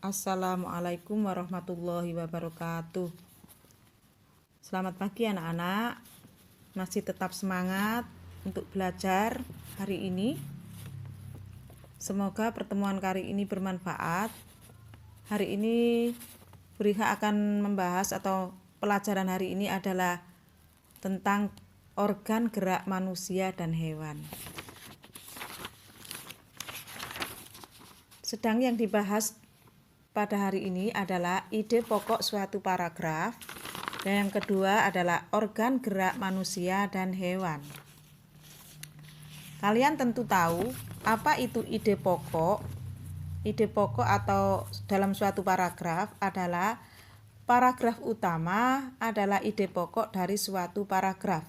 Assalamualaikum warahmatullahi wabarakatuh. Selamat pagi anak-anak. Masih tetap semangat untuk belajar hari ini. Semoga pertemuan kali ini bermanfaat. Hari ini Buriha akan membahas atau pelajaran hari ini adalah tentang organ gerak manusia dan hewan. Sedang yang dibahas pada hari ini adalah ide pokok suatu paragraf, dan yang kedua adalah organ gerak manusia dan hewan. Kalian tentu tahu apa itu ide pokok. Ide pokok atau dalam suatu paragraf adalah paragraf utama adalah ide pokok dari suatu paragraf.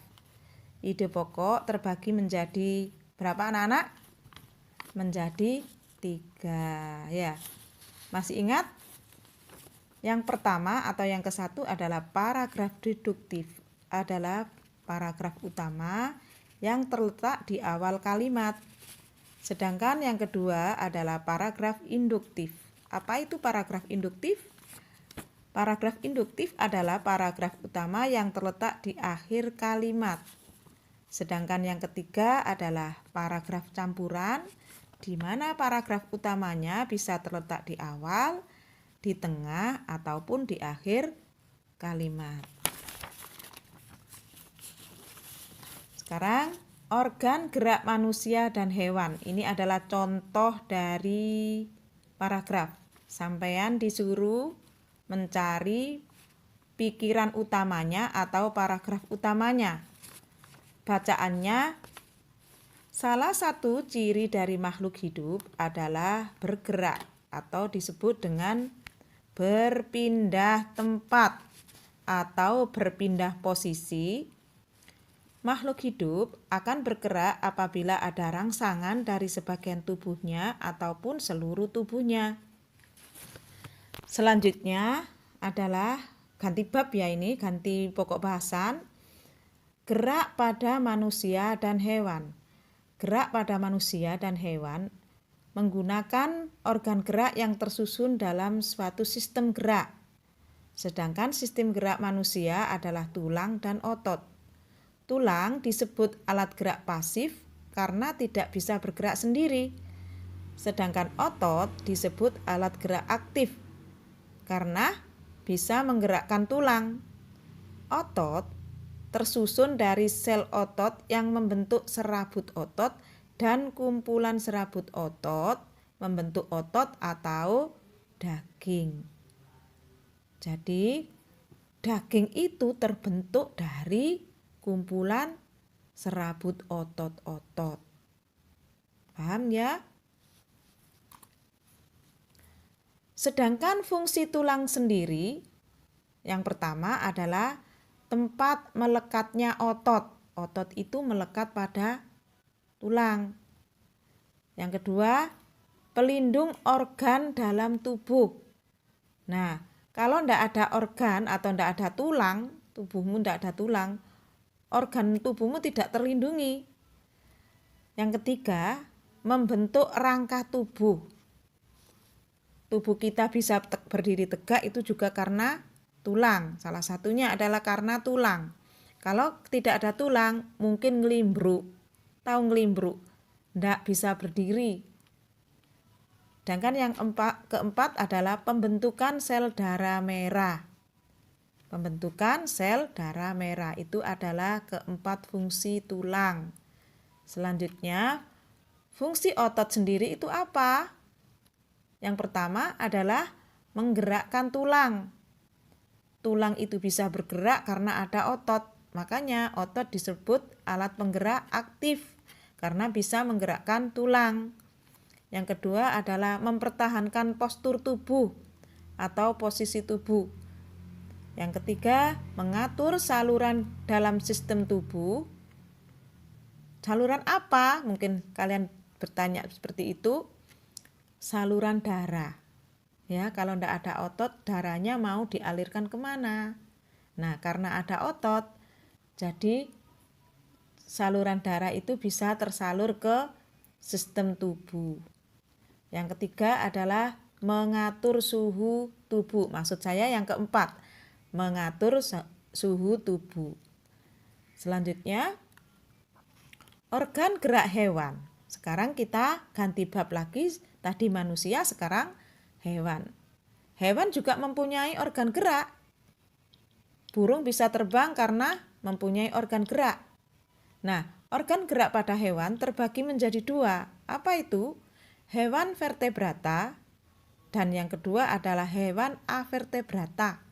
Ide pokok terbagi menjadi berapa anak-anak? Menjadi 3 ya. Masih ingat? Yang pertama atau yang ke-1 adalah paragraf deduktif, adalah paragraf utama yang terletak di awal kalimat. Sedangkan yang kedua adalah paragraf induktif. Apa itu paragraf induktif? Paragraf induktif adalah paragraf utama yang terletak di akhir kalimat. Sedangkan yang ketiga adalah paragraf campuran, di mana paragraf utamanya bisa terletak di awal, di tengah, ataupun di akhir kalimat. Sekarang, organ gerak manusia dan hewan. Ini adalah contoh dari paragraf. Sampean disuruh mencari pikiran utamanya atau paragraf utamanya. Bacaannya, salah satu ciri dari makhluk hidup adalah bergerak atau disebut dengan berpindah tempat atau berpindah posisi. Makhluk hidup akan bergerak apabila ada rangsangan dari sebagian tubuhnya ataupun seluruh tubuhnya. Selanjutnya adalah ganti bab ya, ini ganti pokok bahasan. Gerak pada manusia dan hewan. Gerak pada manusia dan hewan menggunakan organ gerak yang tersusun dalam suatu sistem gerak. Sedangkan sistem gerak manusia adalah tulang dan otot. Tulang disebut alat gerak pasif karena tidak bisa bergerak sendiri. Sedangkan otot disebut alat gerak aktif karena bisa menggerakkan tulang. Otot tersusun dari sel otot yang membentuk serabut otot dan kumpulan serabut otot membentuk otot atau daging. Jadi, daging itu terbentuk dari kumpulan serabut otot-otot. Paham ya? Sedangkan fungsi tulang sendiri, yang pertama adalah tempat melekatnya otot. Otot itu melekat pada tulang. Yang kedua, pelindung organ dalam tubuh. Nah, kalau tidak ada organ atau tidak ada tulang, tubuhmu tidak ada tulang, organ tubuhmu tidak terlindungi. Yang ketiga, membentuk rangka tubuh. Tubuh kita bisa berdiri tegak itu juga karena tulang. Salah satunya adalah karena tulang. Kalau tidak ada tulang, mungkin ngelimbruk. Tahu ngelimbruk? Tidak bisa berdiri. Sedangkan yang keempat adalah pembentukan sel darah merah. Pembentukan sel darah merah itu adalah keempat fungsi tulang. Selanjutnya, fungsi otot sendiri itu apa? Yang pertama adalah menggerakkan tulang. Tulang itu bisa bergerak karena ada otot. Makanya otot disebut alat penggerak aktif karena bisa menggerakkan tulang. Yang kedua adalah mempertahankan postur tubuh atau posisi tubuh. Yang ketiga, mengatur saluran dalam sistem tubuh. Saluran apa? Mungkin kalian bertanya seperti itu. Saluran darah. Ya, kalau tidak ada otot, darahnya mau dialirkan kemana? Nah, karena ada otot, jadi saluran darah itu bisa tersalur ke sistem tubuh. Yang ketiga adalah mengatur suhu tubuh. Maksud saya yang keempat, mengatur suhu tubuh. Selanjutnya, organ gerak hewan. Sekarang kita ganti bab lagi, tadi manusia, sekarang hewan. Hewan juga mempunyai organ gerak. Burung bisa terbang karena mempunyai organ gerak. Nah, organ gerak pada hewan terbagi menjadi dua. Apa itu? Hewan vertebrata dan yang kedua adalah hewan avertebrata.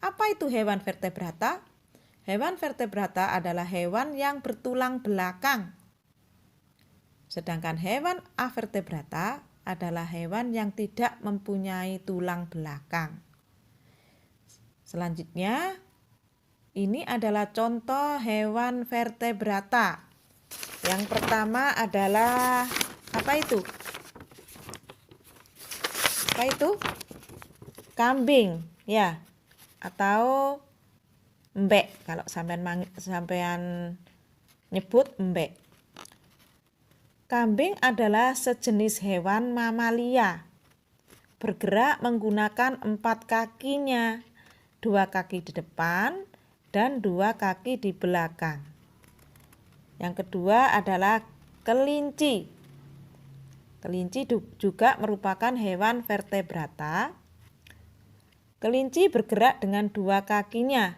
Apa itu hewan vertebrata? Hewan vertebrata adalah hewan yang bertulang belakang. Sedangkan hewan avertebrata adalah hewan yang tidak mempunyai tulang belakang. Selanjutnya, ini adalah contoh hewan vertebrata. Yang pertama adalah apa itu? Apa itu? Kambing, ya, atau embek, kalau sampean nyebut embek. Kambing adalah sejenis hewan mamalia, bergerak menggunakan 4 kakinya, 2 kaki di depan dan 2 kaki di belakang. Yang kedua adalah kelinci. Kelinci juga merupakan hewan vertebrata. Kelinci bergerak dengan 2 kakinya,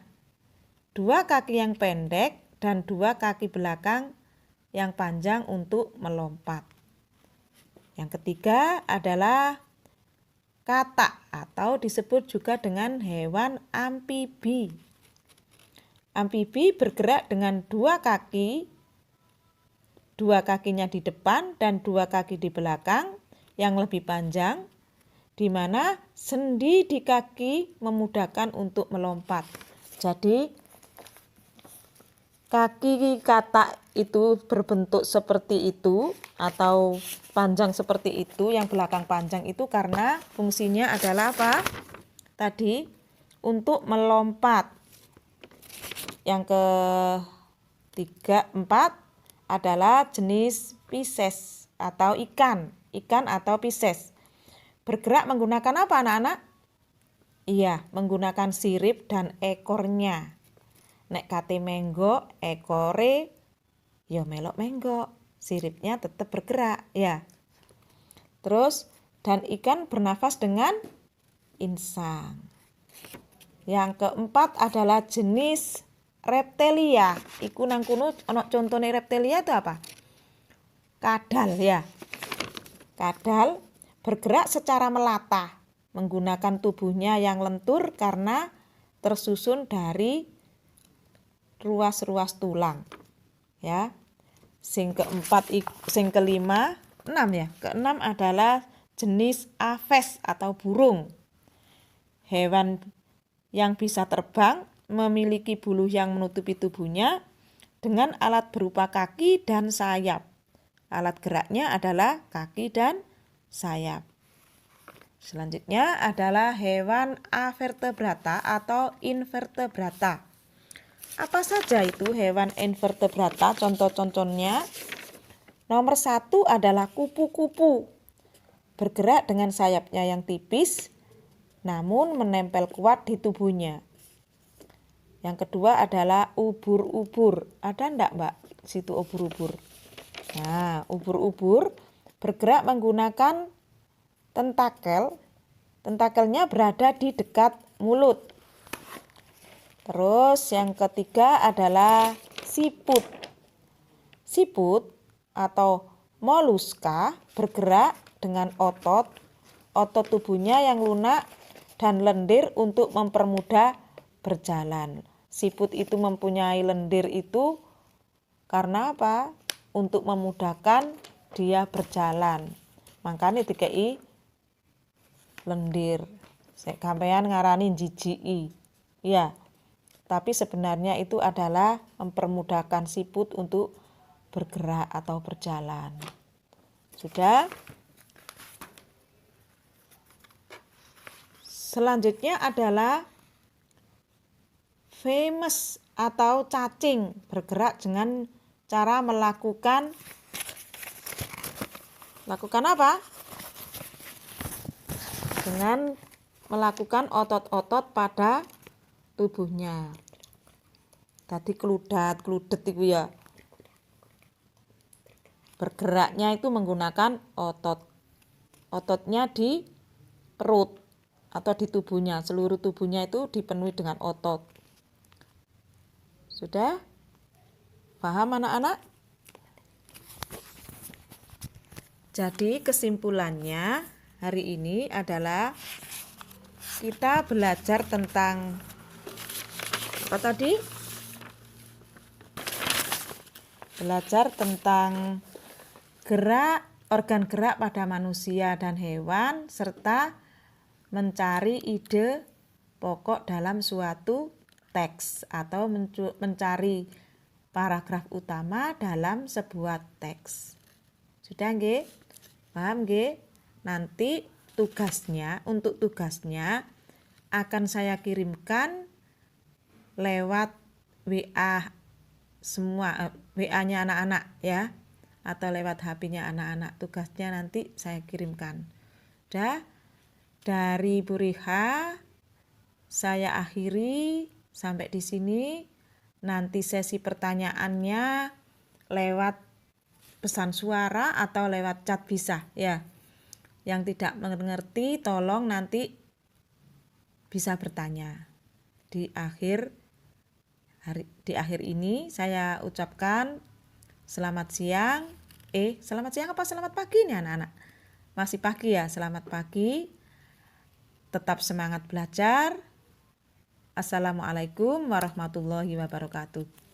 2 kaki yang pendek dan 2 kaki belakang yang panjang untuk melompat. Yang ketiga adalah katak atau disebut juga dengan hewan amfibi. Amfibi bergerak dengan 2 kaki, 2 kakinya di depan dan 2 kaki di belakang yang lebih panjang, di mana sendi di kaki memudahkan untuk melompat. Jadi kaki katak itu berbentuk seperti itu atau panjang seperti itu, yang belakang panjang itu karena fungsinya adalah apa? Tadi untuk melompat. Yang ketiga, 4 adalah jenis Pisces atau ikan atau Pisces. Bergerak menggunakan apa anak-anak? Iya, menggunakan sirip dan ekornya. Nek kate menggok, ekore ya melok menggok, siripnya tetap bergerak ya. Terus dan ikan bernafas dengan insang. Yang keempat adalah jenis reptilia. Iku nang kuno ana contone reptilia itu apa? Kadal ya. Kadal bergerak secara melata, menggunakan tubuhnya yang lentur karena tersusun dari ruas-ruas tulang. Ya. Sing kelima, 6 ya. Keenam adalah jenis aves atau burung. Hewan yang bisa terbang, memiliki bulu yang menutupi tubuhnya dengan alat berupa kaki dan sayap. Alat geraknya adalah kaki dan sayap. Selanjutnya adalah hewan avertebrata atau invertebrata. Apa saja itu hewan invertebrata? Contoh-contohnya. Nomor 1 adalah kupu-kupu. Bergerak dengan sayapnya yang tipis, namun menempel kuat di tubuhnya. Yang kedua adalah ubur-ubur. Ada enggak Mbak situ ubur-ubur? Nah, ubur-ubur bergerak menggunakan tentakel. Tentakelnya berada di dekat mulut. Terus yang ketiga adalah siput. Siput atau moluska bergerak dengan otot tubuhnya yang lunak dan lendir untuk mempermudah berjalan. Siput itu mempunyai lendir itu karena apa? Untuk memudahkan dia berjalan. Makanya dikei lendir. Sampeyan ngarani jijiki. Ya. Tapi sebenarnya itu adalah mempermudahkan siput untuk bergerak atau berjalan. Sudah? Selanjutnya adalah famous atau cacing, bergerak dengan cara melakukan apa? dengan melakukan otot-otot pada tubuhnya. Tadi kludet itu ya. Bergeraknya itu menggunakan otot. Ototnya di perut atau di tubuhnya. Seluruh tubuhnya itu dipenuhi dengan otot. Sudah? Paham anak-anak? Jadi kesimpulannya hari ini adalah kita belajar tentang apa tadi? Belajar tentang organ gerak pada manusia dan hewan serta mencari ide pokok dalam suatu teks atau mencari paragraf utama dalam sebuah teks. Sudah nggih? Paham nggih? Nanti untuk tugasnya akan saya kirimkan lewat WA semua, WA-nya anak-anak ya, atau lewat HP-nya anak-anak. Tugasnya nanti saya kirimkan. Udah? Dari Bu Riha saya akhiri sampai di sini. Nanti sesi pertanyaannya lewat pesan suara atau lewat chat bisa ya. Yang tidak mengerti tolong nanti bisa bertanya. Di akhir ini saya ucapkan selamat siang. Selamat siang apa selamat pagi nih anak-anak? Masih pagi ya, selamat pagi. Tetap semangat belajar. Assalamualaikum warahmatullahi wabarakatuh.